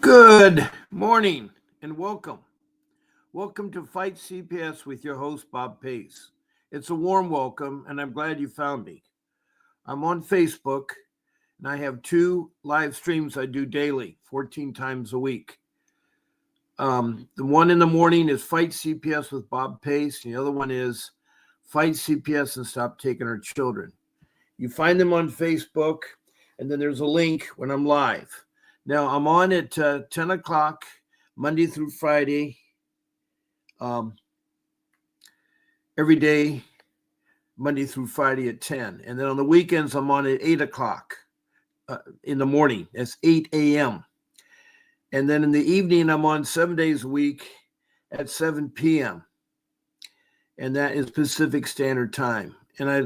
Good morning and welcome. Welcome to Fight CPS with your host, Bob Pace. It's a warm welcome, and I'm glad you found me. I'm on Facebook, and I have two live streams I do daily, 14 times a week. The one in the morning is Fight CPS with Bob Pace, and the other one is Fight CPS and Stop Taking Our Children. You find them on Facebook, and then there's a link when I'm live. Now, I'm on at 10 o'clock, Monday through Friday, every day, Monday through Friday at 10. And then on the weekends, I'm on at 8 o'clock in the morning. That's 8 a.m. And then in the evening, I'm on 7 days a week at 7 p.m. And that is Pacific Standard Time. And I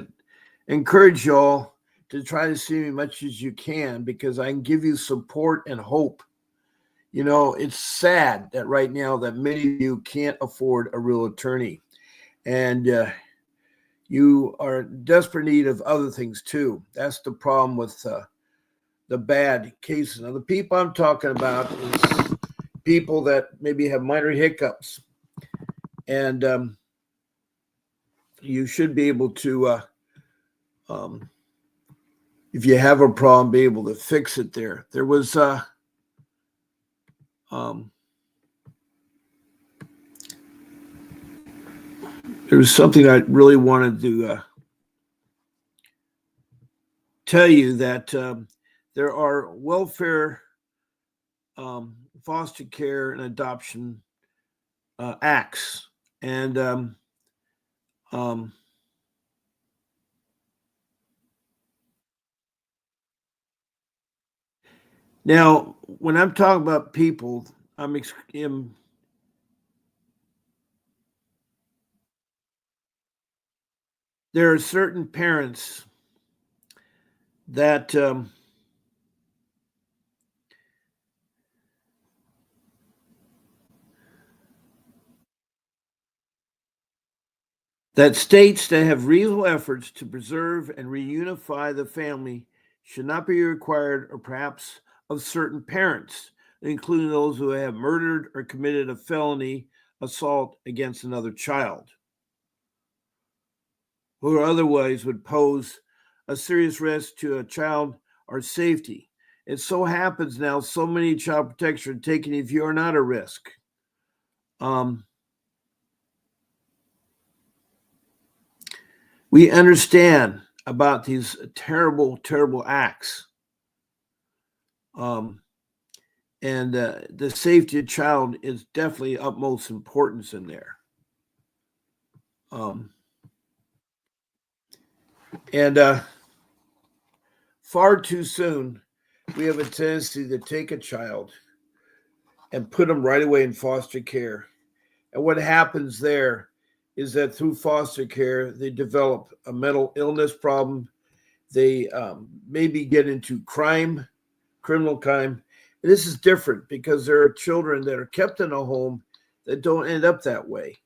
encourage y'all to try to see me as much as you can because I can give you support and hope. You know, it's sad that right now that many of you can't afford a real attorney. And you are in desperate need of other things too. That's the problem with the bad cases. Now, the people I'm talking about is people that maybe have minor hiccups. And you should be able to, if you have a problem, be able to fix it there. There was something I really wanted to tell you that there are welfare, foster care, and adoption acts. And now, when I'm talking about people, there are certain parents that states that have reasonable efforts to preserve and reunify the family should not be required, or perhaps of certain parents, including those who have murdered or committed a felony assault against another child, who otherwise would pose a serious risk to a child or safety. It so happens now so many child protection are taken if you are not a risk. We understand about these terrible, terrible acts. And the safety of child is definitely utmost importance in there. And far too soon, we have a tendency to take a child and put them right away in foster care. And what happens there is that through foster care, they develop a mental illness problem. They maybe get into criminal crime. And this is different because there are children that are kept in a home that don't end up that way.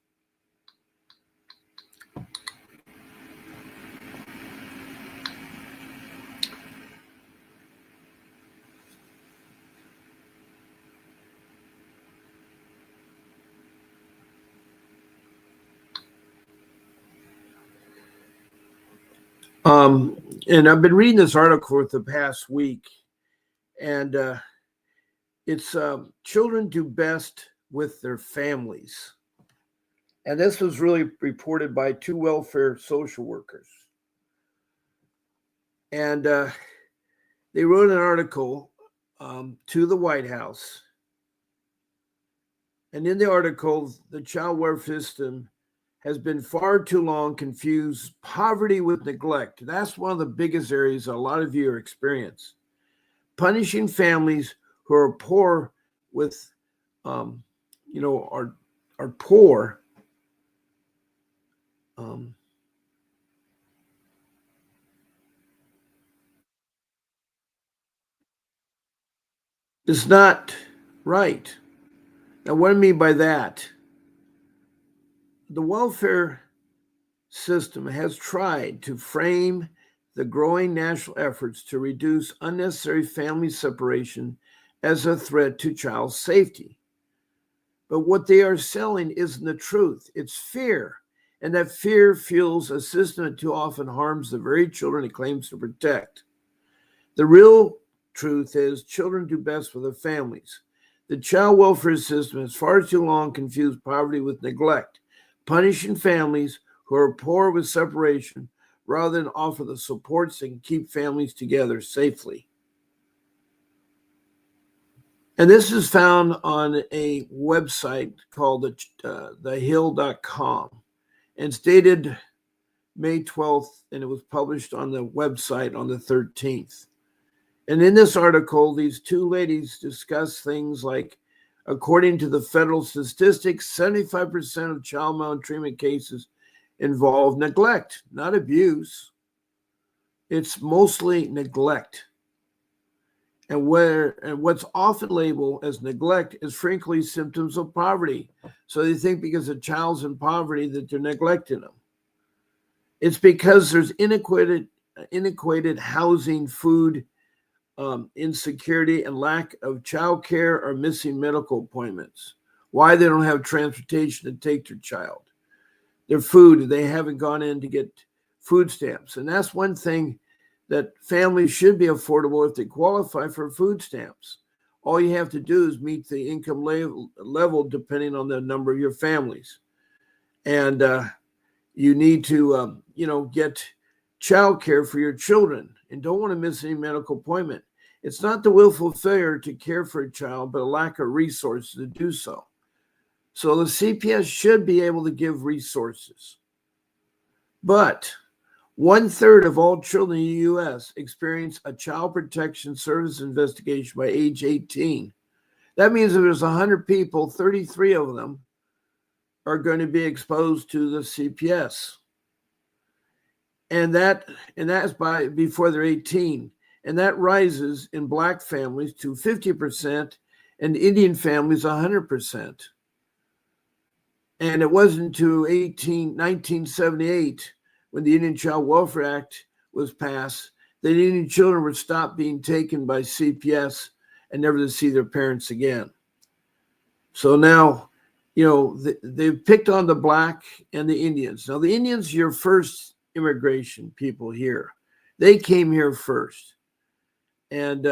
And I've been reading this article for the past week, and it's children do best with their families. And this was really reported by two welfare social workers. And they wrote an article to the White House. And in the article, the child welfare system has been far too long confused poverty with neglect. That's one of the biggest areas a lot of you are experiencing. Punishing families who are poor with, are poor. Is not right. Now, what I mean by that, the welfare system has tried to frame the growing national efforts to reduce unnecessary family separation as a threat to child safety. But what they are selling isn't the truth. It's fear. And that fear fuels a system that too often harms the very children it claims to protect. The real truth is children do best with their families. The child welfare system has far too long confused poverty with neglect, punishing families who are poor with separation rather than offer the supports that can keep families together safely. And this is found on a website called thehill.com. And it's dated May 12th, and it was published on the website on the 13th. And in this article, these two ladies discuss things like, according to the federal statistics, 75% of child maltreatment cases involve neglect, not abuse. It's mostly neglect. And what's often labeled as neglect is frankly symptoms of poverty. So they think because a child's in poverty that they're neglecting them. It's because there's inadequate housing, food, insecurity, and lack of child care or missing medical appointments. Why they don't have transportation to take their child. Their food, they haven't gone in to get food stamps. And that's one thing that families should be affordable if they qualify for food stamps. All you have to do is meet the income level depending on the number of your families. And you need to, get child care for your children and don't want to miss any medical appointment. It's not the willful failure to care for a child, but a lack of resources to do so. So the CPS should be able to give resources. But 1/3 of all children in the U.S. experience a child protection service investigation by age 18. That means if there's 100 people, 33 of them are going to be exposed to the CPS. And that's before they're 18. And that rises in Black families to 50% and Indian families 100%. And it wasn't until 1978 when the Indian Child Welfare Act was passed that Indian children were stopped being taken by CPS and never to see their parents again. So now, they've picked on the Black and the Indians. Now, the Indians are your first immigration people here. They came here first. And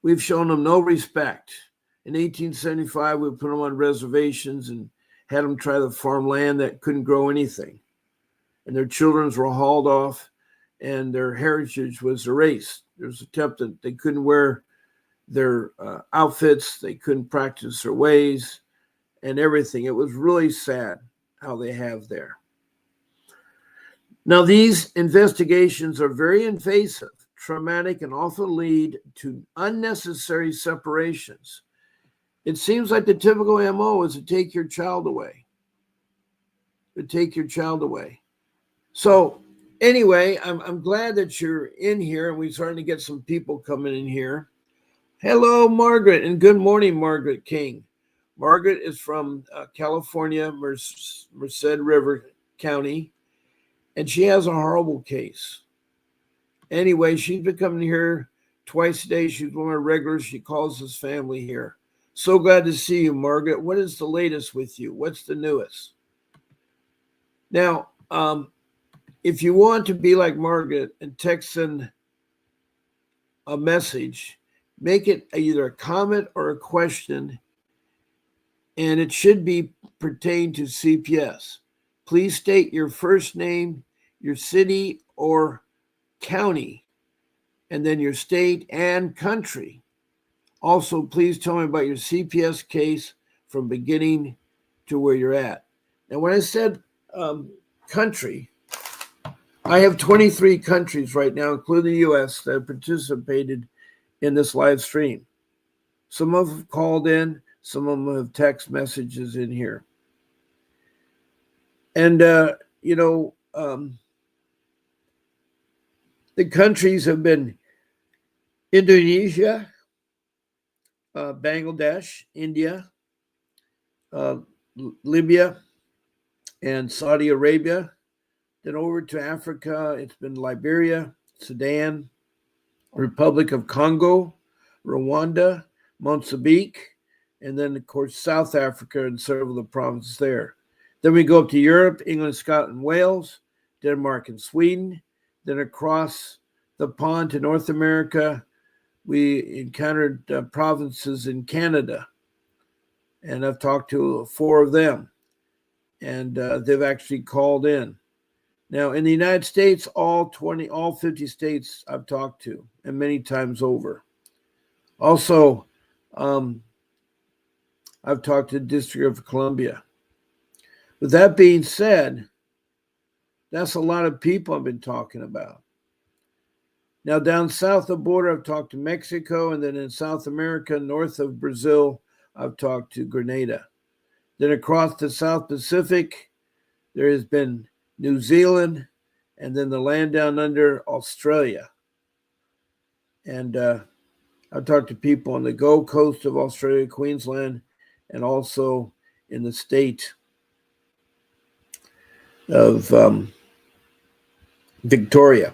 we've shown them no respect. In 1875, we put them on reservations and had them try the farmland that couldn't grow anything. And their children were hauled off and their heritage was erased. There was an attempt that they couldn't wear their outfits, they couldn't practice their ways and everything. It was really sad how they have there. Now, these investigations are very invasive, traumatic, and often lead to unnecessary separations. It seems like the typical MO is to take your child away. So anyway, I'm glad that you're in here and we're starting to get some people coming in here. Hello, Margaret, and good morning, Margaret King. Margaret is from California, Merced River County, and she has a horrible case. Anyway, she's been coming here twice a day. She's one of our regulars. She calls us family here. So glad to see you, Margaret. What is the latest with you? What's the newest? Now, if you want to be like Margaret and text in a message, make it either a comment or a question, and it should be pertain to CPS. Please state your first name, your city or county, and then your state and country. Also, please tell me about your CPS case from beginning to where you're at. And when I said country, I have 23 countries right now, including the U.S., that have participated in this live stream. Some of them have called in, some of them have text messages in here. And, the countries have been Indonesia, Bangladesh, India, Libya, and Saudi Arabia. Then over to Africa, it's been Liberia, Sudan, Republic of Congo, Rwanda, Mozambique, and then, of course, South Africa and several of the provinces there. Then we go up to Europe, England, Scotland, Wales, Denmark, and Sweden. Then across the pond to North America, we encountered provinces in Canada, and I've talked to 4 of them, and they've actually called in. Now, in the United States, all 50 states I've talked to, and many times over. Also, I've talked to the District of Columbia. With that being said, that's a lot of people I've been talking about. Now, down south of the border, I've talked to Mexico, and then in South America, north of Brazil, I've talked to Grenada. Then across the South Pacific, there has been New Zealand, and then the land down under, Australia. And I've talked to people on the Gold Coast of Australia, Queensland, and also in the state of Victoria,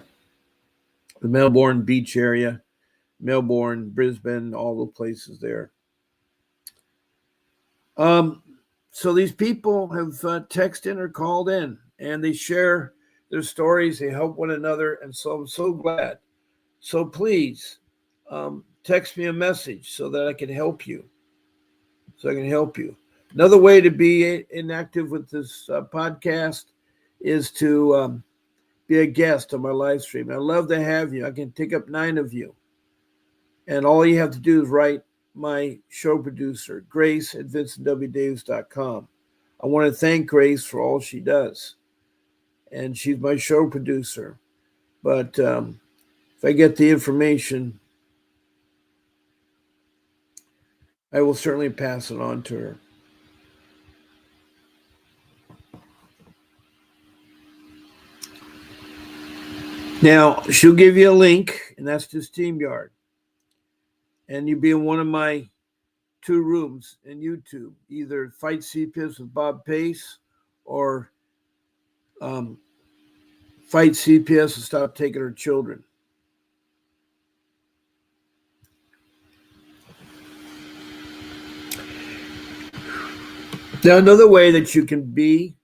the Melbourne beach area, Melbourne, Brisbane, all the places there. So these people have texted or called in, and they share their stories. They help one another, and so I'm so glad. So please text me a message so that I can help you. Another way to be inactive with this podcast is to be a guest on my live stream. I love to have you. I can take up 9 of you. And all you have to do is write my show producer, Grace at VincentWDavis.com. I want to thank Grace for all she does. And she's my show producer. But if I get the information, I will certainly pass it on to her. Now, she'll give you a link, and that's to StreamYard. And you'll be in one of my 2 rooms in YouTube, either Fight CPS with Bob Pace or Fight CPS and Stop Taking Her Children. Now, another way that you can be,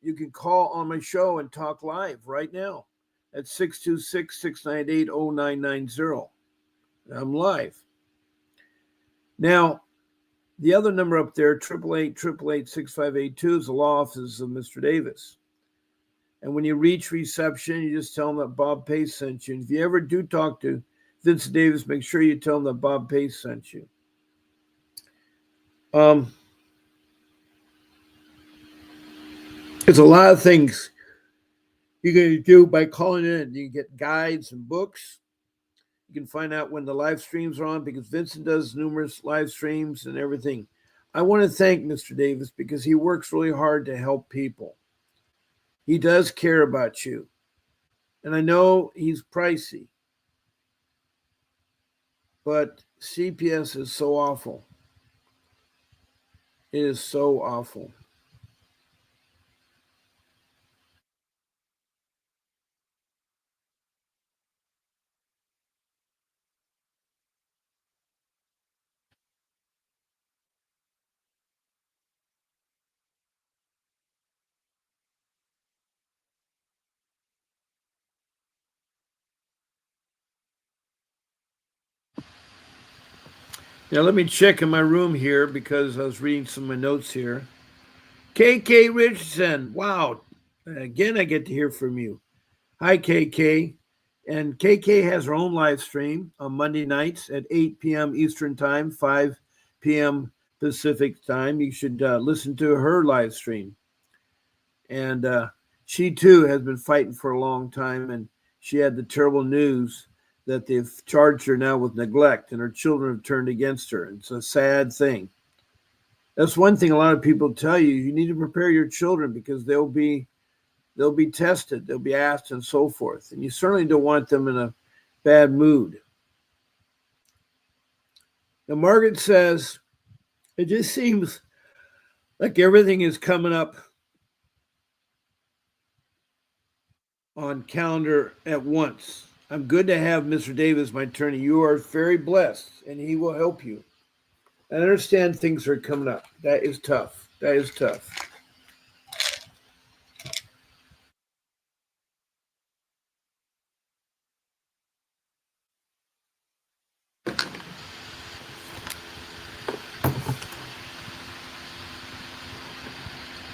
you can call on my show and talk live right now at 626-698-0990. I'm live. Now, the other number up there, 888-888-6582, is the law office of Mr. Davis. And when you reach reception, you just tell them that Bob Pace sent you. And if you ever do talk to Vincent Davis, make sure you tell them that Bob Pace sent you. There's a lot of things you can do by calling in. You can get guides and books. You can find out when the live streams are on, because Vincent does numerous live streams and everything. I want to thank Mr. Davis because he works really hard to help people. He does care about you. And I know he's pricey, but CPS is so awful. It is so awful. Now, let me check in my room here because I was reading some of my notes here. KK Richardson. Wow. Again, I get to hear from you. Hi, KK. And KK has her own live stream on Monday nights at 8 p.m. Eastern Time, 5 p.m. Pacific Time. You should listen to her live stream. And she, too, has been fighting for a long time. And she had the terrible news that they've charged her now with neglect, and her children have turned against her. It's a sad thing. That's one thing a lot of people tell you. You need to prepare your children because they'll be tested, they'll be asked, and so forth. And you certainly don't want them in a bad mood. Now, Margaret says, it just seems like everything is coming up on calendar at once. I'm good to have Mr. Davis, my attorney. You are very blessed, and he will help you. I understand things are coming up. That is tough. That is tough.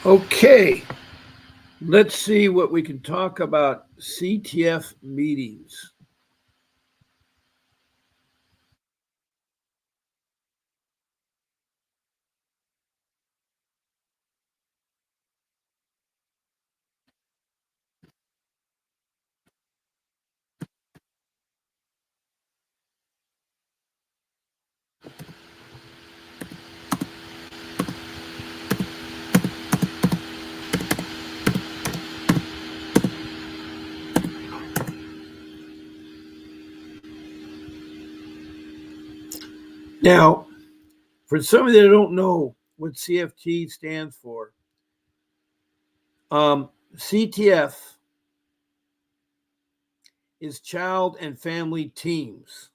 Okay, let's see what we can talk about CTF meetings. Now, for some of you that don't know what CFT stands for, CTF is child and family teams.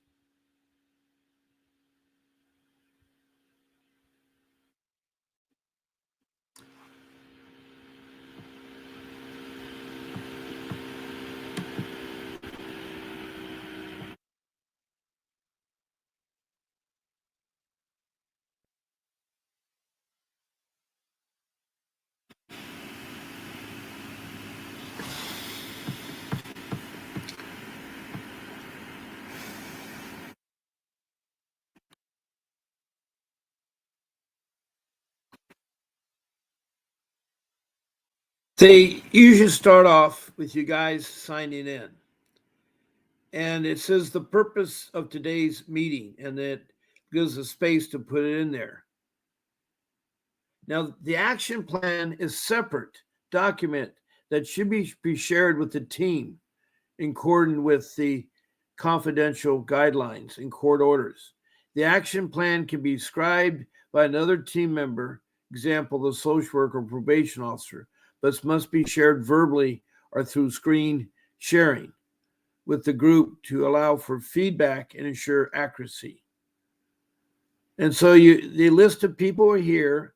They usually start off with you guys signing in. And it says the purpose of today's meeting, and it gives a space to put it in there. Now, the action plan is separate document that should be shared with the team in accordance with the confidential guidelines and court orders. The action plan can be scribed by another team member, example, the social worker or probation officer, but must be shared verbally or through screen sharing with the group to allow for feedback and ensure accuracy. And so the list of people are here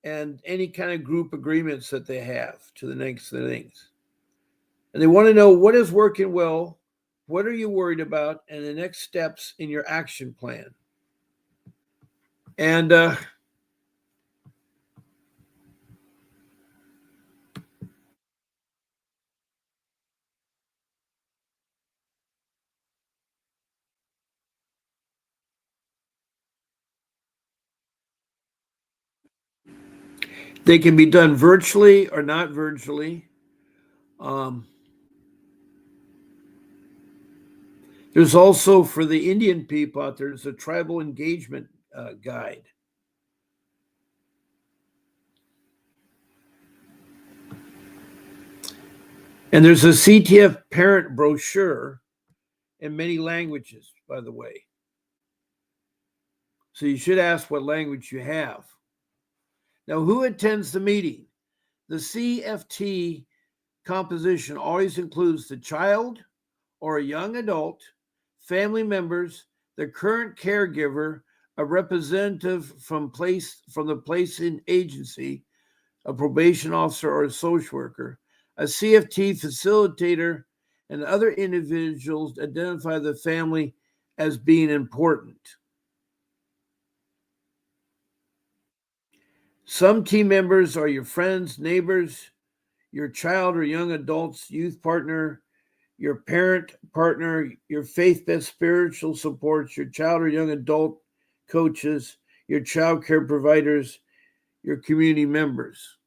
and any kind of group agreements that they have to the next things. And they want to know what is working well, what are you worried about, and the next steps in your action plan. And they can be done virtually or not virtually. Um, there's also, for the Indian people out there, there's a tribal engagement guide. And there's a CTF parent brochure in many languages, by the way. So you should ask what language you have. Now, who attends the meeting? The CFT composition always includes the child or a young adult, family members, the current caregiver, a representative from the placing agency, a probation officer or a social worker, a CFT facilitator, and other individuals identify the family as being important. Some team members are your friends, neighbors, your child or young adult's youth partner, your parent partner, your faith-based spiritual supports, your child or young adult coaches, your child care providers, your community members.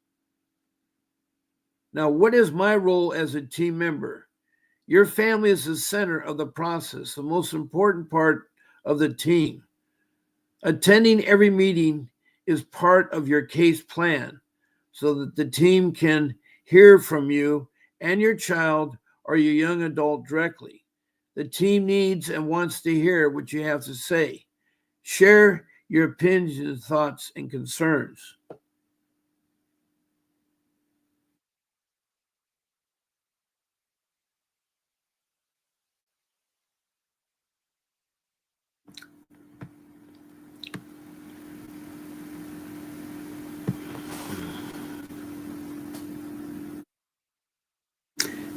Now, what is my role as a team member? Your family is the center of the process, the most important part of the team. Attending every meeting is part of your case plan so that the team can hear from you and your child or your young adult directly. The team needs and wants to hear what you have to say. Share your opinions, thoughts, and concerns.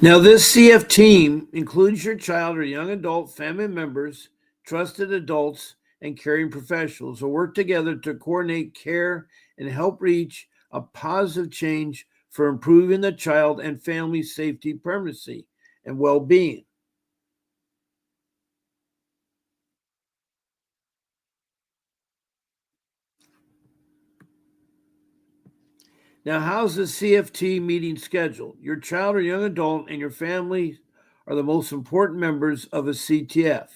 Now, this CF team includes your child or young adult, family members, trusted adults, and caring professionals who work together to coordinate care and help reach a positive change for improving the child and family safety, permanency, and well-being. Now, how's the CFT meeting scheduled? Your child or young adult and your family are the most important members of a CTF.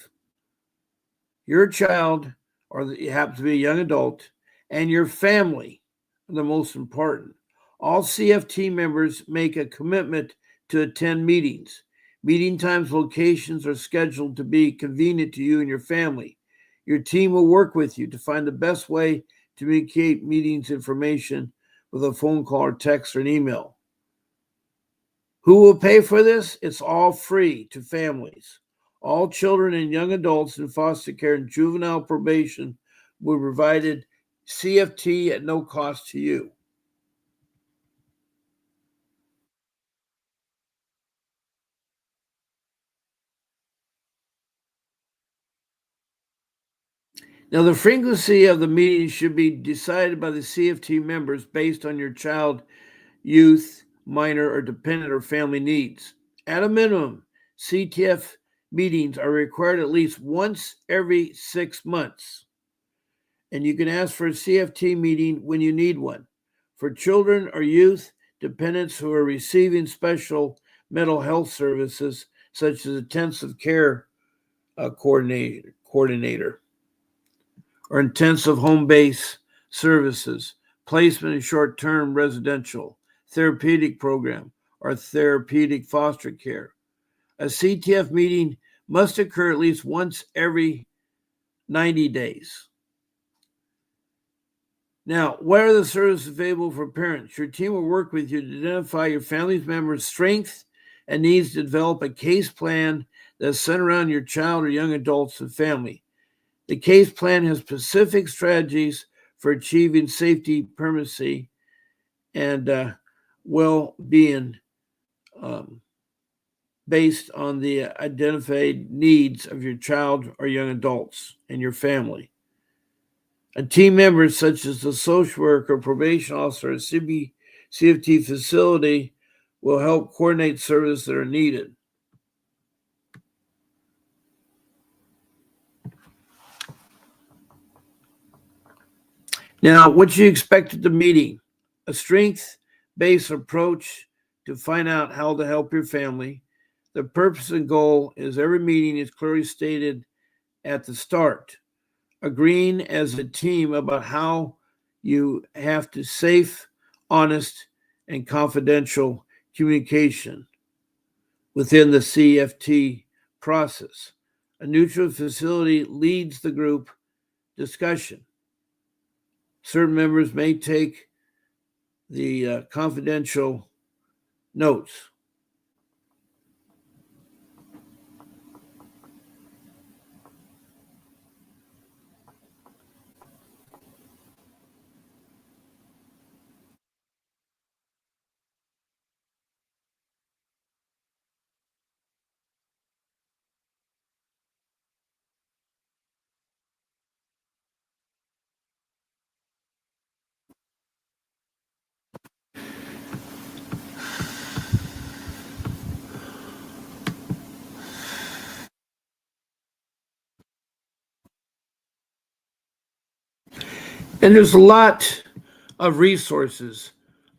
Your child, or you happen to be a young adult, and your family are the most important. All CFT members make a commitment to attend meetings. Meeting times, locations are scheduled to be convenient to you and your family. Your team will work with you to find the best way to communicate meetings information with a phone call or text or an email. Who will pay for this? It's all free to families. All children and young adults in foster care and juvenile probation will be provided CFT at no cost to you. Now, the frequency of the meetings should be decided by the CFT members based on your child, youth, minor, or dependent or family needs. At a minimum, CTF meetings are required at least once every 6 months. And you can ask for a CFT meeting when you need one. For children or youth dependents who are receiving special mental health services, such as intensive care coordinator, or intensive home base services, placement in short term residential, therapeutic program, or therapeutic foster care. A CTF meeting must occur at least once every 90 days. Now, what are the services available for parents? Your team will work with you to identify your family members' strengths and needs to develop a case plan that's centered around your child or young adults and family. The case plan has specific strategies for achieving safety, permanency, and well-being based on the identified needs of your child or young adults and your family. A team member, such as the social worker, probation officer, or CFT facility, will help coordinate services that are needed. Now, what you expect at the meeting? A strength-based approach to find out how to help your family. The purpose and goal is every meeting is clearly stated at the start. Agreeing as a team about how you have to safe, honest, and confidential communication within the CFT process. A neutral facility leads the group discussion. Certain members may take the confidential notes. And there's a lot of resources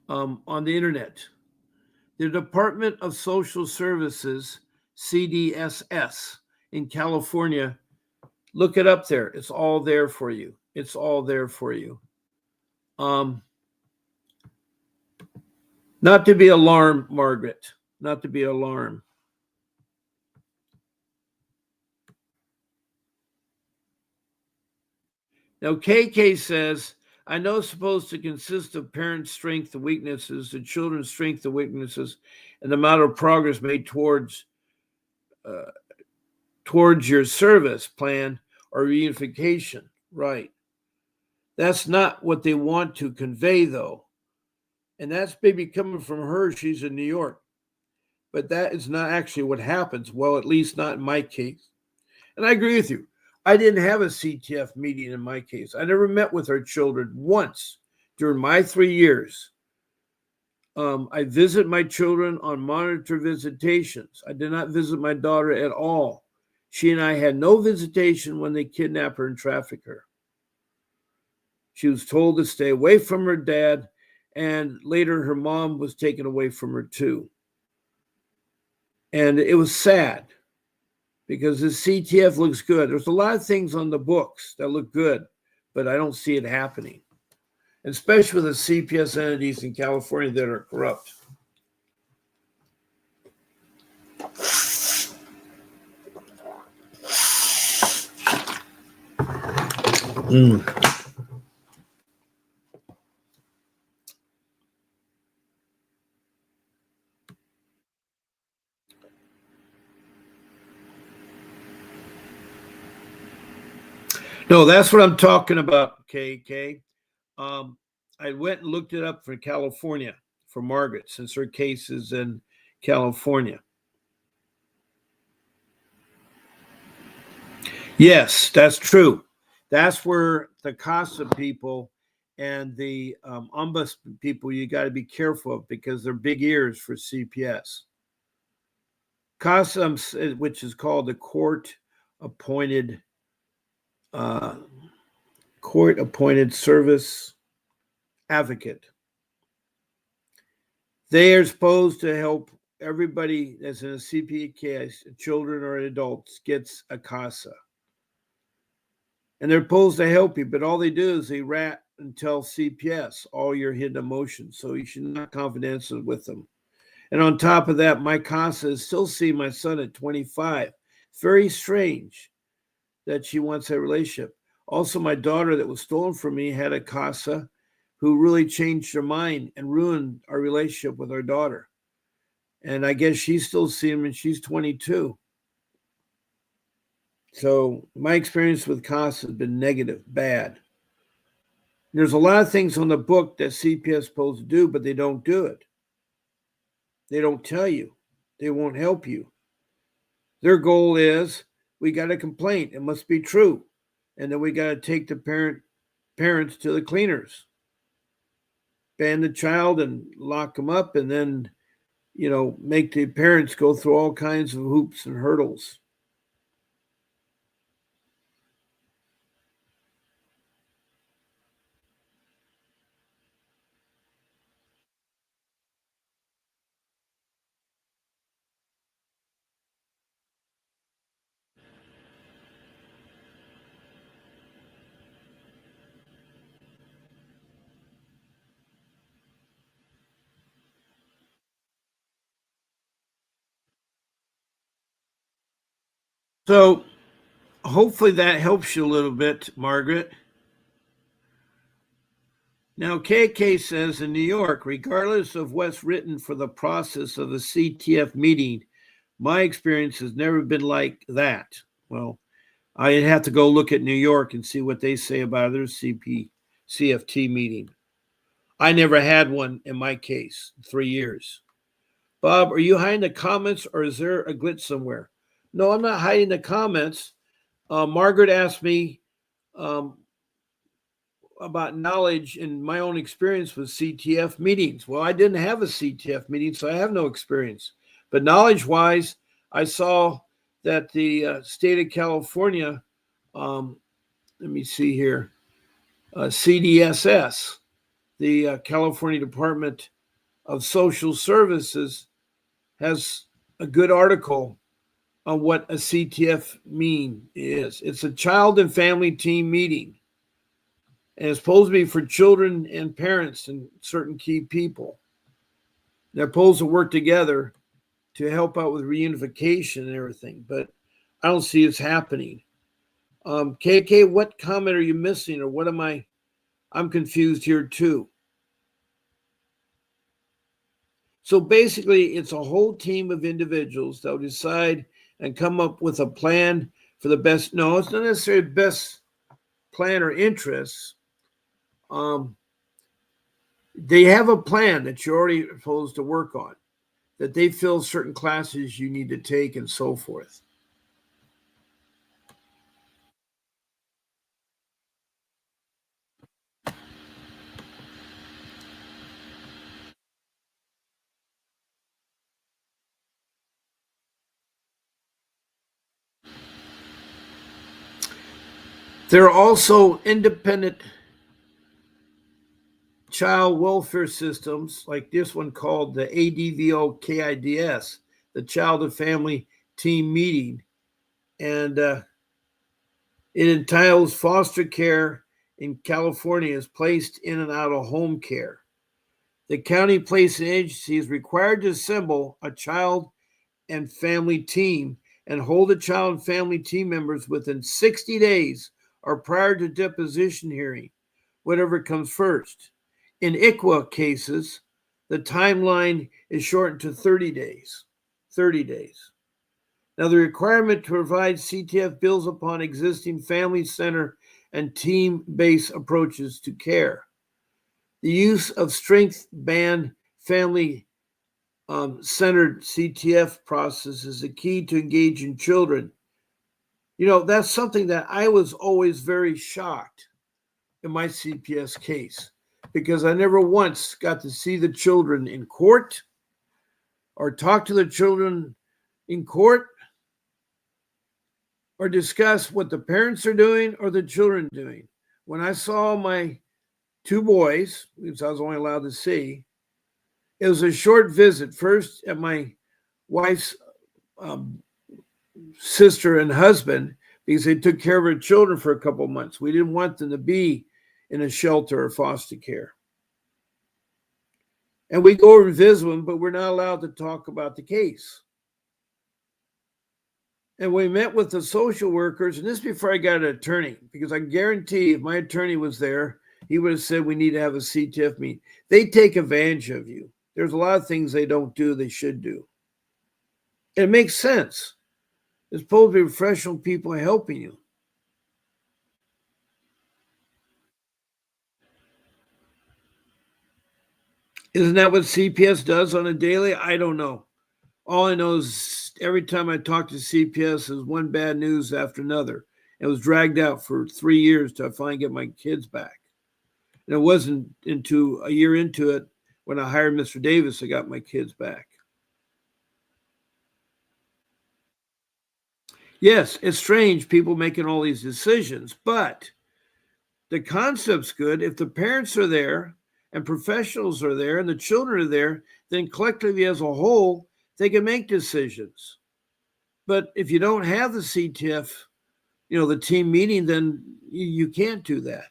on the internet. The Department of Social Services, CDSS, in California, look it up there. It's all there for you. It's all there for you. Not to be alarmed, Margaret. Not to be alarmed. Now, KK says, I know it's supposed to consist of parents' strengths and weaknesses, the children's strengths and weaknesses, and the amount of progress made towards your service plan or reunification. Right. That's not what they want to convey, though. And that's maybe coming from her. She's in New York. but that is not actually what happens. Well, at least not in my case. And I agree with you. I didn't have a CTF meeting in my case. I never met with our children once during my 3 years. I visit my children on monitor visitations. I did not visit my daughter at all. She and I had no visitation when they kidnapped her and trafficked her. She was told to stay away from her dad, and later her mom was taken away from her too. And it was sad because the CTF looks good. There's a lot of things on the books that look good, but I don't see it happening, especially with the CPS entities in California that are corrupt. No, that's what I'm talking about, KK. I went and looked it up for California for Margaret, since her case is in California. Yes, that's true. That's where the CASA people and the ombudsman people, you got to be careful of, because they're big ears for CPS. CASA, which is called the court-appointed service advocate. They are supposed to help everybody that's in a CPS case, children or adults, gets a CASA. And they're supposed to help you, but all they do is they rat and tell CPS all your hidden emotions. So you should not confidential with them. And on top of that, my CASA is still seeing my son at 25. Very strange that she wants that relationship. Also, my daughter that was stolen from me had a CASA who really changed her mind and ruined our relationship with our daughter. And I guess she's still seeing him, and she's 22. So my experience with CASA has been negative, bad. There's a lot of things on the book that CPS is supposed to do, but they don't do it. They don't tell you. They won't help you. Their goal is, we got a complaint. It must be true. And then we got to take the parents to the cleaners, ban the child and lock them up, and then, make the parents go through all kinds of hoops and hurdles. So hopefully that helps you a little bit, Margaret. Now, KK says in New York, regardless of what's written for the process of a CTF meeting, my experience has never been like that. Well, I'd have to go look at New York and see what they say about their CFT meeting. I never had one in my case, 3 years. Bob, are you hiding the comments, or is there a glitch somewhere? No, I'm not hiding the comments. Margaret asked me about knowledge and my own experience with CTF meetings. Well, I didn't have a CTF meeting, so I have no experience. But knowledge-wise, I saw that the state of California, let me see here, CDSS, the California Department of Social Services, has a good article on what a CTF mean is. It's a child and family team meeting. And it's supposed to be for children and parents and certain key people. They're supposed to work together to help out with reunification and everything, but I don't see it's happening. KK, what comment are you missing, or what am I? I'm confused here too. So basically, it's a whole team of individuals that will decide and come up with a plan for the best. No, it's not necessarily best plan or interests. They have a plan that you're already supposed to work on. that they feel certain classes you need to take and so forth. There are also independent child welfare systems like this one called the ADVO-KIDS, the Child and Family Team Meeting. And it entitles foster care in California is placed in and out of home care. The county placement agency is required to assemble a child and family team and hold the child and family team members within 60 days or prior to deposition hearing, whatever comes first. In ICWA cases, the timeline is shortened to 30 days. 30 days. Now, the requirement to provide CTF builds upon existing family center and team-based approaches to care. The use of strength-band family centered CTF process is the key to engaging children. You know, that's something that I was always very shocked in my CPS case because I never once got to see the children in court or talk to the children in court or discuss what the parents are doing or the children doing. When I saw my two boys, which I was only allowed to see, it was a short visit, first at my wife's sister and husband, because they took care of her children for a couple of months. We didn't want them to be in a shelter or foster care. And we go over and visit them, but we're not allowed to talk about the case. And we met with the social workers, and this before I got an attorney, because I guarantee if my attorney was there, he would have said we need to have a CTF meeting. They take advantage of you. There's a lot of things they don't do, they should do. It makes sense. It's supposed to be professional people helping you. Isn't that what CPS does on a daily? I don't know. All I know is every time I talk to CPS is one bad news after another. It was dragged out for 3 years till I finally get my kids back. And it wasn't into a year into it when I hired Mr. Davis, I got my kids back. Yes, it's strange people making all these decisions, but the concept's good. If the parents are there and professionals are there and the children are there, then collectively as a whole, they can make decisions. But if you don't have the CTF, you know, the team meeting, then you can't do that.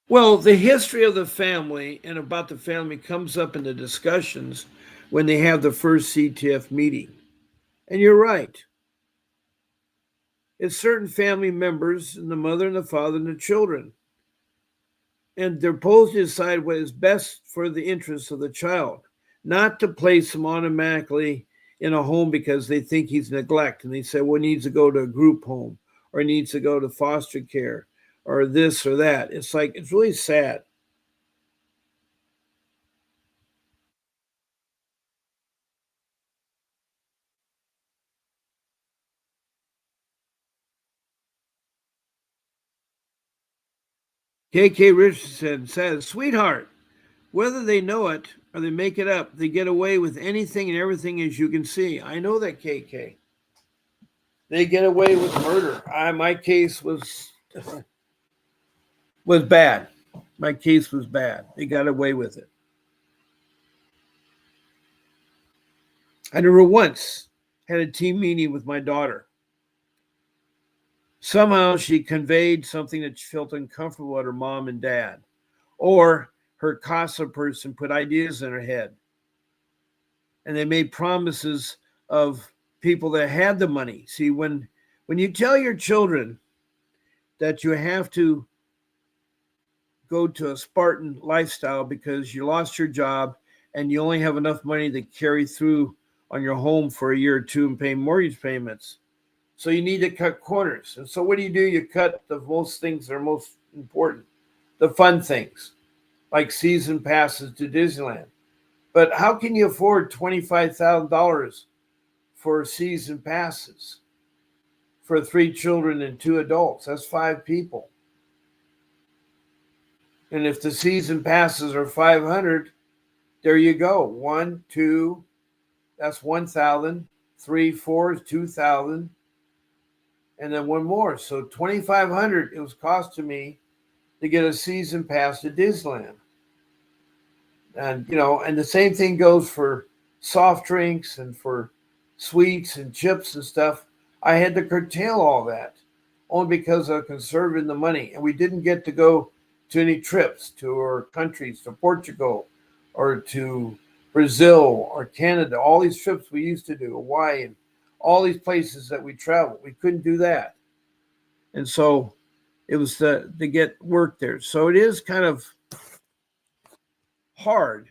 Well, the history of the family and about the family comes up in the discussions when they have the first CTF meeting. And you're right. It's certain family members, and the mother and the father and the children. And they're supposed to decide what is best for the interests of the child, not to place him automatically in a home because they think he's neglect. And they say, well, he needs to go to a group home or he needs to go to foster care or this or that. It's like, it's really sad. KK Richardson says, sweetheart, whether they know it or they make it up, they get away with anything and everything, as you can see. I know that, KK. They get away with murder. My case was bad. My case was bad. They got away with it. I never once had a team meeting with my daughter. Somehow she conveyed something that she felt uncomfortable at her mom and dad, or her CASA person put ideas in her head, and they made promises of people that had the money. See, when you tell your children that you have to go to a Spartan lifestyle because you lost your job and you only have enough money to carry through on your home for a year or two and pay mortgage payments, So you need to cut corners. And so what do? You cut the most things that are most important, the fun things, like season passes to Disneyland. But how can you afford $25,000 for season passes for 3 children and 2 adults? That's 5 people. And if the season passes are 500, there you go. 1, 2, that's 1,000. 3, 4 is 2,000. And then one more. So 2,500 it was costing me to get a season pass to Disneyland. And and the same thing goes for soft drinks and for sweets and chips and stuff. I had to curtail all that only because of conserving the money. And we didn't get to go to any trips to our countries, to Portugal or to Brazil or Canada. All these trips we used to do, Hawaii, and all these places that we traveled. We couldn't do that. And so it was to get work there. So it is kind of hard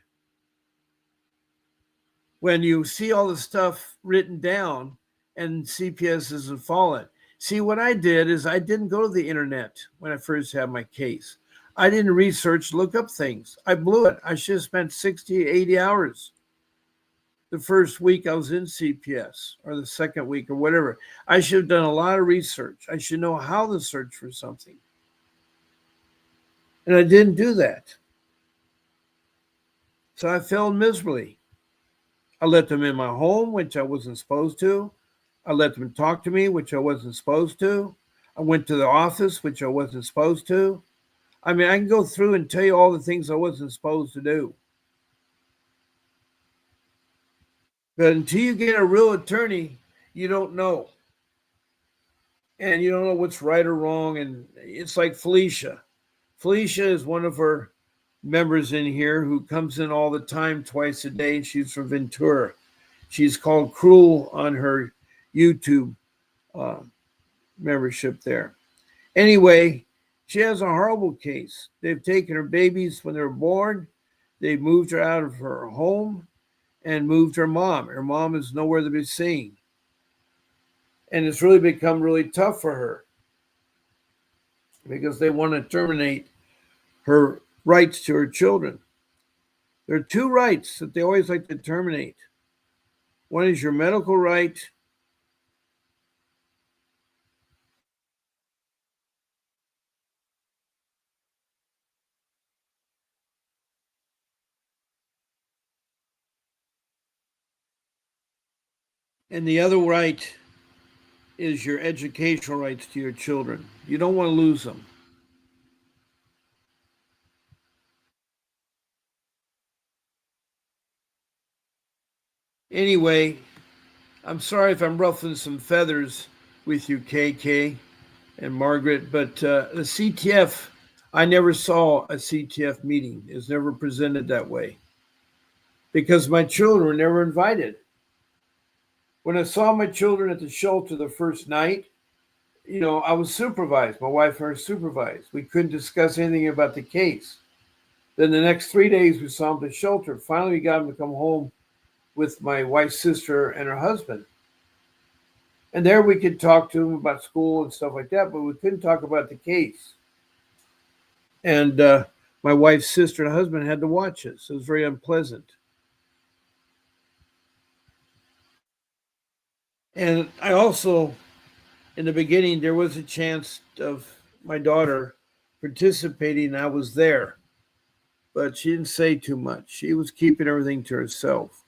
when you see all the stuff written down and CPS isn't following. See, what I did is I didn't go to the internet when I first had my case. I didn't research, look up things. I blew it. I should have spent 60, 80 hours the first week I was in CPS or the second week or whatever. I should have done a lot of research. I should know how to search for something. And I didn't do that. So I failed miserably. I let them in my home, which I wasn't supposed to. I let them talk to me, which I wasn't supposed to. I went to the office, which I wasn't supposed to. I mean, I can go through and tell you all the things I wasn't supposed to do. But until you get a real attorney, you don't know. And you don't know what's right or wrong. And it's like Felicia. Felicia is one of our members in here who comes in all the time, twice a day. She's from Ventura. She's called Cruel on her YouTube membership there. Anyway, she has a horrible case. They've taken her babies when they were born. They've moved her out of her home and moved her mom. Her mom is nowhere to be seen. And it's really become really tough for her because they want to terminate her rights to her children. There are 2 rights that they always like to terminate. One is your medical right. And the other right is your educational rights to your children. You don't want to lose them. Anyway, I'm sorry if I'm ruffling some feathers with you, KK and Margaret, but the CTF, I never saw a CTF meeting. It's never presented that way because my children were never invited. When I saw my children at the shelter the first night, I was supervised. My wife and I were supervised. We couldn't discuss anything about the case. Then the next 3 days, we saw them at the shelter. Finally, we got them to come home with my wife's sister and her husband. And there we could talk to them about school and stuff like that, but we couldn't talk about the case. And my wife's sister and husband had to watch us. It was very unpleasant. And I also, in the beginning, there was a chance of my daughter participating. I was there, but she didn't say too much. She was keeping everything to herself.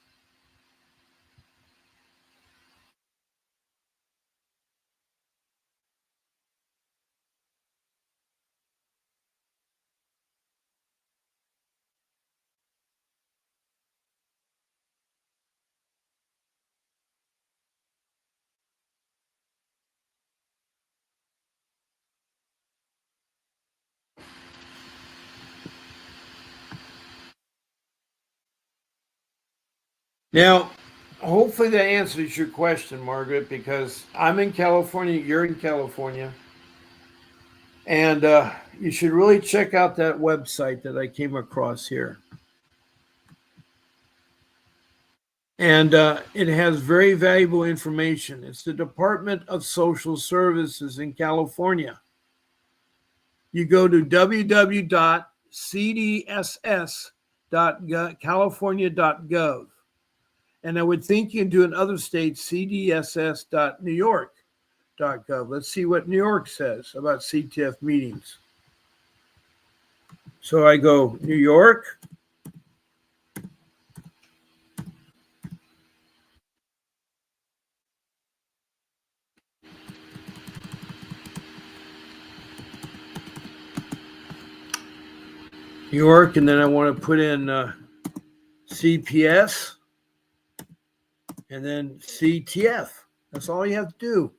Now, hopefully that answers your question, Margaret, because I'm in California, you're in California, and you should really check out that website that I came across here. And it has very valuable information. It's the Department of Social Services in California. You go to www.cdss.california.gov. And I would think you can do in other states, cdss.newyork.gov. Let's see what New York says about CTF meetings. So I go New York. New York, and then I want to put in CPS and then CTF. That's all you have to do.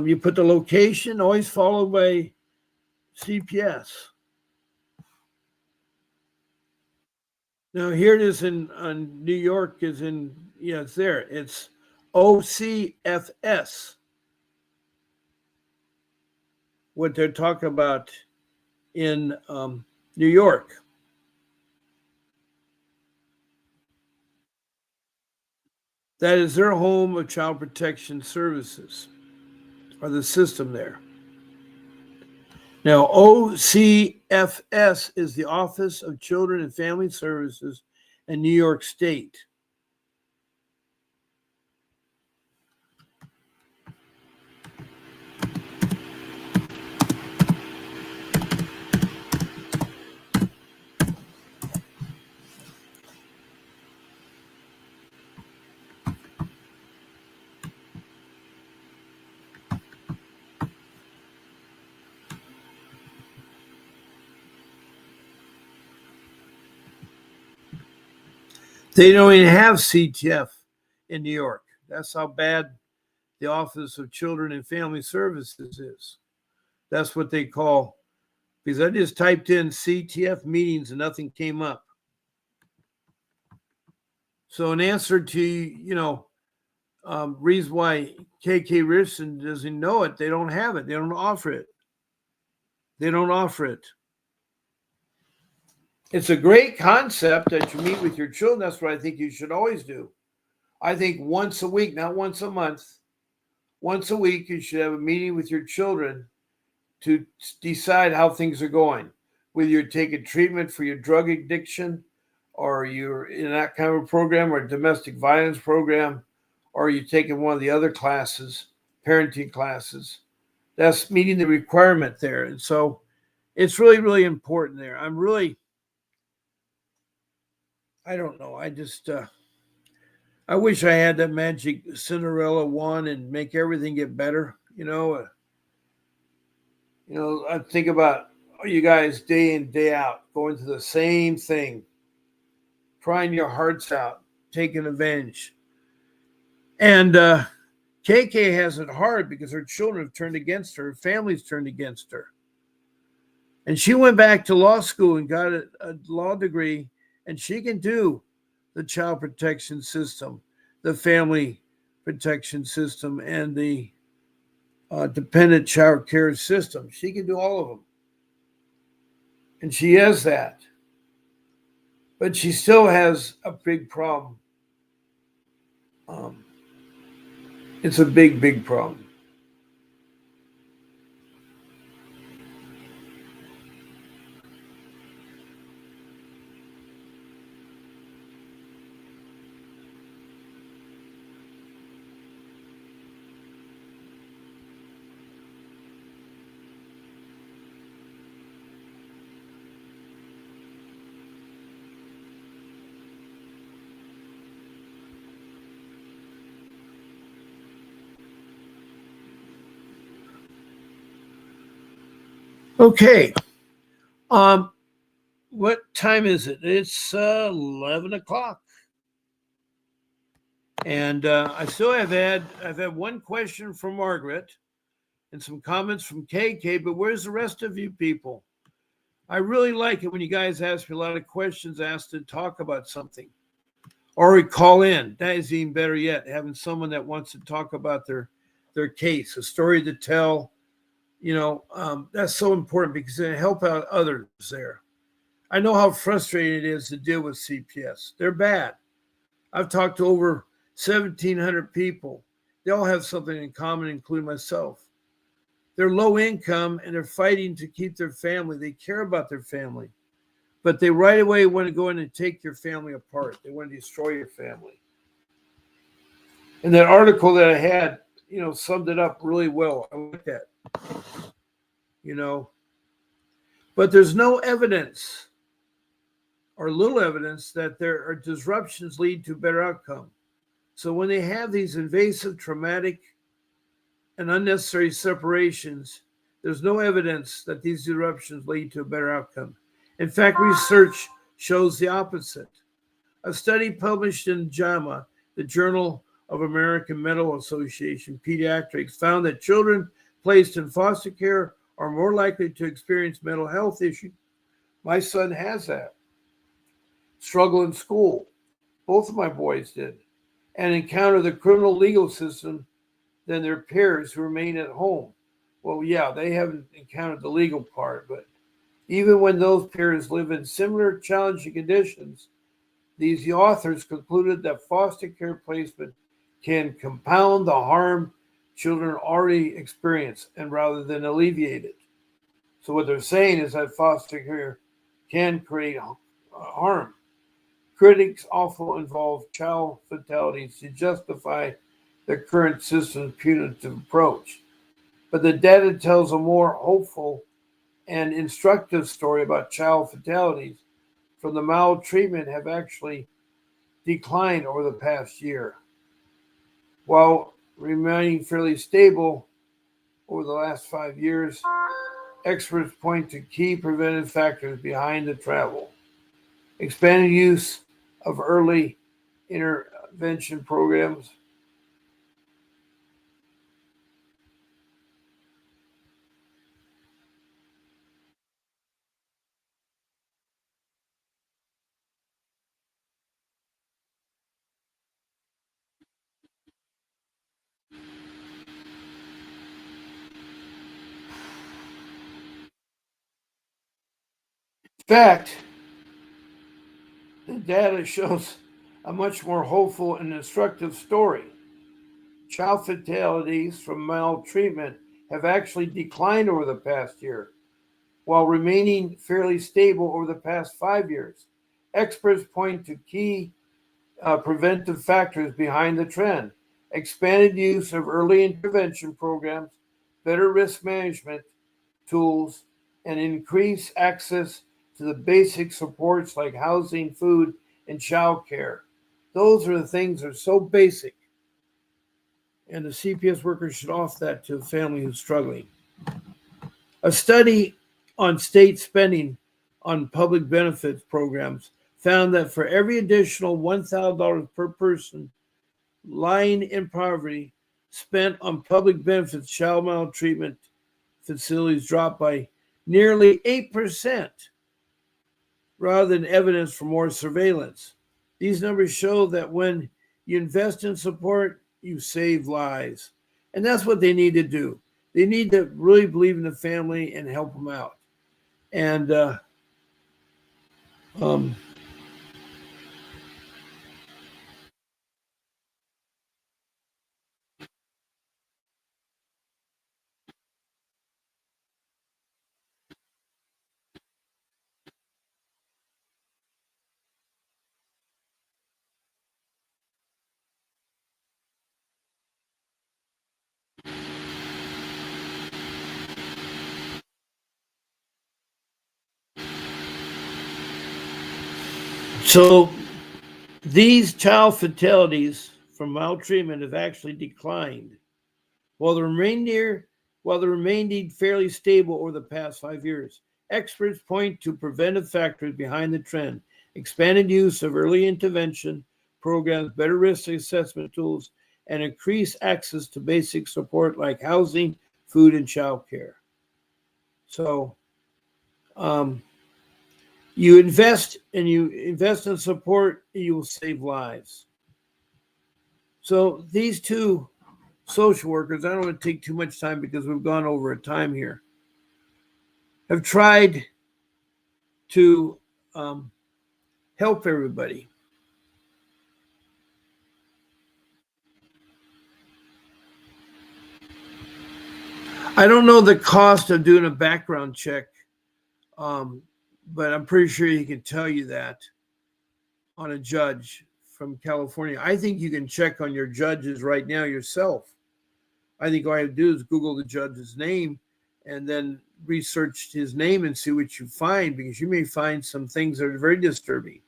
You put the location, always followed by CPS. Now here it is in New York is in, it's there. It's OCFS. What they're talking about in New York. That is their home of child protection services, or the system there. Now, OCFS is the Office of Children and Family Services in New York State. They don't even have CTF in New York. That's how bad the Office of Children and Family Services is. That's what they call, because I just typed in CTF meetings and nothing came up. So in answer to, reason why KK Richardson doesn't know it, they don't have it. They don't offer it. They don't offer it. It's a great concept that you meet with your children. That's what I think you should always do. I think once a week, not once a month, once a week, you should have a meeting with your children to decide how things are going. Whether you're taking treatment for your drug addiction, or you're in that kind of a program, or a domestic violence program, or you're taking one of the other classes, parenting classes. That's meeting the requirement there. And so it's really, really important there. I don't know. I wish I had that magic Cinderella wand and make everything get better. I think about you guys day in, day out, going through the same thing, crying your hearts out, taking advantage. And KK has it hard because her children have turned against her, her family's turned against her. And she went back to law school and got a law degree, and she can do the child protection system, the family protection system, and the dependent child care system. She can do all of them. And she has that. But she still has a big problem. It's a big, big problem. Okay. What time is it? It's 11 o'clock. And I've had one question from Margaret and some comments from KK, but where's the rest of you people? I really like it when you guys ask me a lot of questions, ask to talk about something, or we call in. That is even better yet, having someone that wants to talk about their case, a story to tell. That's so important because it help out others there. I know how frustrating it is to deal with CPS. They're bad. I've talked to over 1,700 people. They all have something in common, including myself. They're low income and they're fighting to keep their family. They care about their family, but they right away want to go in and take your family apart. They want to destroy your family. And that article that I had, summed it up really well. I like that, you know. But there's no evidence or little evidence that there are disruptions lead to better outcome. So when they have these invasive, traumatic, and unnecessary separations, there's no evidence that these disruptions lead to a better outcome. In fact, research shows the opposite. A study published in JAMA, the Journal of American Medical Association Pediatrics, found that children placed in foster care are more likely to experience mental health issues. My son has that. Struggle in school. Both of my boys did. And encounter the criminal legal system than their peers who remain at home. Well, yeah, they haven't encountered the legal part, but even when those peers live in similar challenging conditions, these authors concluded that foster care placement can compound the harm children already experience and rather than alleviate it. So what they're saying is that foster care can create harm. Critics also involve child fatalities to justify the current system's punitive approach. But the data tells a more hopeful and instructive story about child fatalities from the maltreatment have actually declined over the past year, while remaining fairly stable over the last 5 years. Experts point to key preventive factors behind the travel. Expanded use of early intervention programs. In fact, the data shows a much more hopeful and instructive story. Child fatalities from maltreatment have actually declined over the past year, while remaining fairly stable over the past 5 years. Experts point to key preventive factors behind the trend: expanded use of early intervention programs, better risk management tools, and increased access to the basic supports like housing, food, and childcare. Those are the things that are so basic, and the CPS workers should offer that to a family who's struggling. A study on state spending on public benefits programs found that for every additional $1,000 per person lying in poverty spent on public benefits, child maltreatment facilities dropped by nearly 8%, rather than evidence for more surveillance. These numbers show that when you invest in support, you save lives. And that's what they need to do. They need to really believe in the family and help them out. And um, so these child fatalities from maltreatment have actually declined, while the remainder while the remaining fairly stable over the past 5 years. Experts point to preventive factors behind the trend: expanded use of early intervention programs, better risk assessment tools, and increased access to basic support like housing, food, and childcare. So um, you invest in support, you will save lives. So these two social workers, I don't want to take too much time because we've gone over a time here, have tried to help everybody. I don't know the cost of doing a background check, but I'm pretty sure he can tell you that on a judge from California. I think you can check on your judges right now yourself. I think all I have to do is Google the judge's name and then research his name and see what you find, because you may find some things that are very disturbing.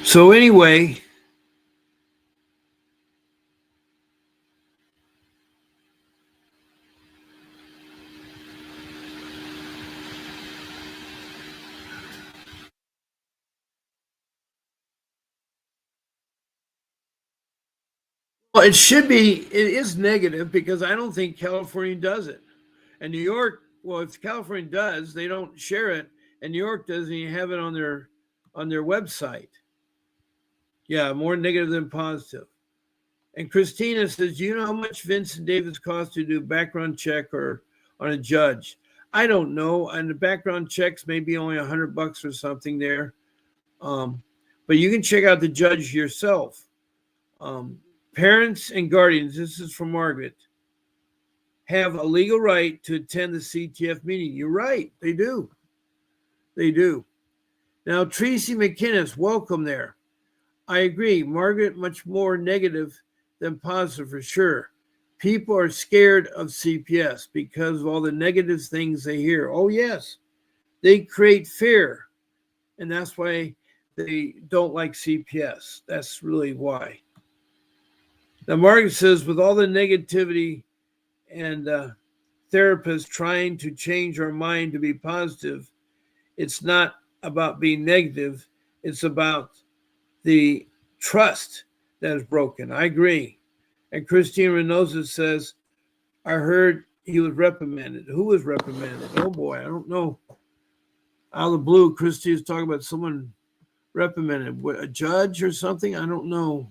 So anyway, well, it should be, it is negative because I don't think California does it. And New York, well, if California does, they don't share it, and New York doesn't even have it on their website. Yeah, more negative than positive. And Christina says, "Do you know how much Vincent Davis costs to do a background check or on a judge?" I don't know. And the background checks maybe only $100 or something there. But you can check out the judge yourself. Parents and guardians, this is from Margaret, have a legal right to attend the CTF meeting. You're right. They do. They do. Now, Tracy McKinnis, welcome there. I agree. Margaret, much more negative than positive for sure. People are scared of CPS because of all the negative things they hear. Oh, yes. They create fear. And that's why they don't like CPS. That's really why. Now, Margaret says, with all the negativity and therapists trying to change our mind to be positive, it's not about being negative. It's about the trust that is broken. I agree. And Christine Reynosa says, I heard he was reprimanded. Who was reprimanded? Oh boy, I don't know. Out of the blue, Christine is talking about someone reprimanded. What, a judge or something? I don't know.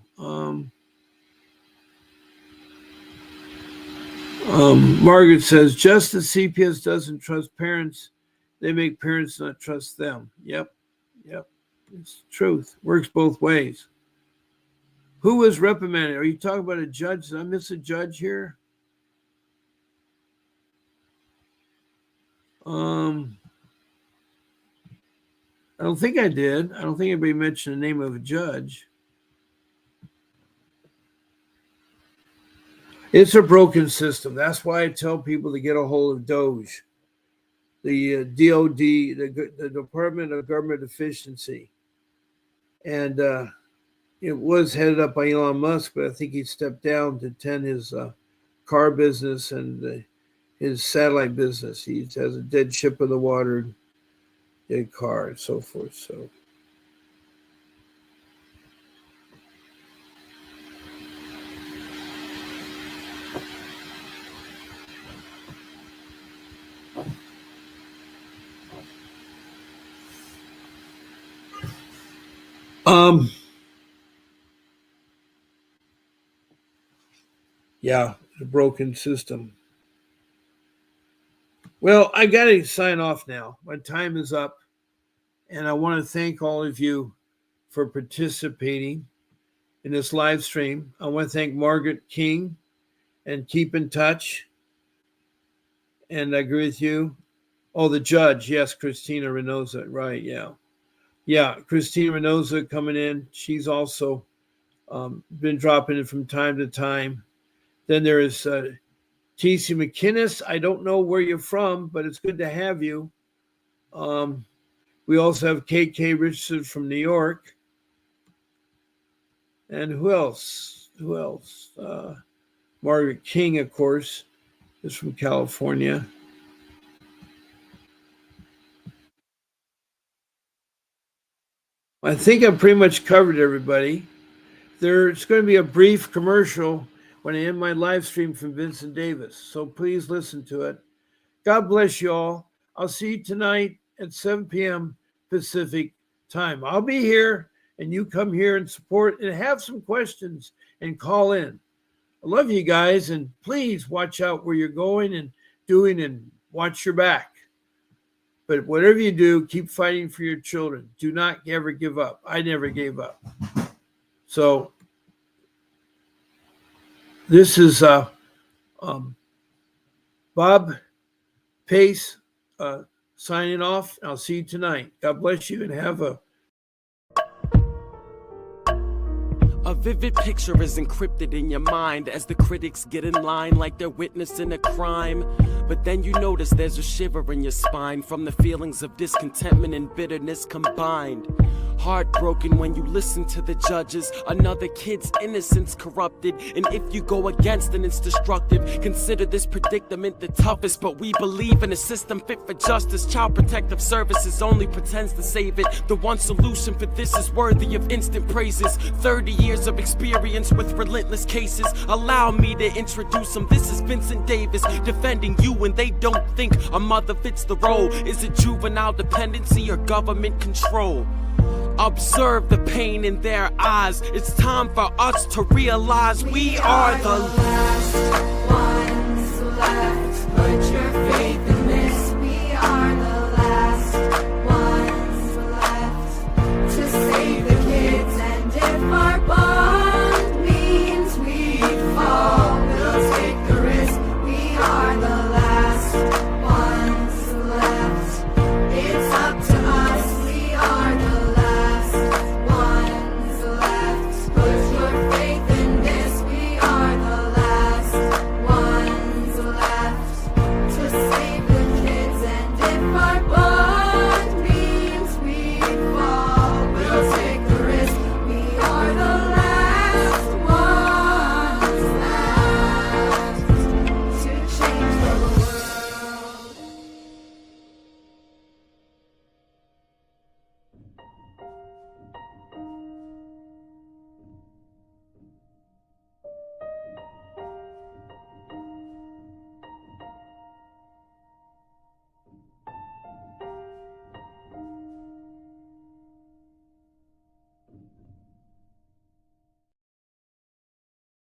Margaret says, just as CPS doesn't trust parents, they make parents not trust them. Yep. It's the truth. Works both ways. Who was reprimanded? Are you talking about a judge? Did I miss a judge here? I don't think I did. I don't think anybody mentioned the name of a judge. It's a broken system. That's why I tell people to get a hold of DOGE, the DOD, the Department of Government Efficiency. And it was headed up by Elon Musk, but I think he stepped down to tend his car business and his satellite business. He has a dead ship in the water, dead car, and so forth. So. Yeah, the broken system. Well, I got to sign off now. My time is up. And I want to thank all of you for participating in this live stream. I want to thank Margaret King and keep in touch. And I agree with you. Oh, the judge. Yes, Christina Reynosa. Right. Yeah. Yeah. Christina Reynosa coming in. She's also been dropping in from time to time. Then there is T.C. McKinnis. I don't know where you're from, but it's good to have you. We also have K.K. Richardson from New York. And who else? Margaret King, of course, is from California. I think I've pretty much covered everybody. There's going to be a brief commercial when I end my live stream from Vincent Davis, so please listen to it. God bless you all. I'll see you tonight at 7 p.m. Pacific time. I'll be here, and you come here and support and have some questions and call in. I love you guys, and please watch out where you're going and doing, and watch your back. But whatever you do, keep fighting for your children. Do not ever give up. I never gave up. So This is Bob Pace signing off. I'll see you tonight. God bless you and have a vivid picture is encrypted in your mind as the critics get in line like they're witnessing a crime. But then you notice there's a shiver in your spine from the feelings of discontentment and bitterness combined. Heartbroken when you listen to the judges, another kid's innocence corrupted. And if you go against then it's destructive. Consider this predicament the toughest, but we believe in a system fit for justice. Child Protective Services only pretends to save it. The one solution for this is worthy of instant praises. 30 years of experience with relentless cases. Allow me to introduce them. This is Vincent Davis defending you when they don't think a mother fits the role. Is it juvenile dependency or government control? Observe the pain in their eyes. It's time for us to realize we are the last ones left. Put your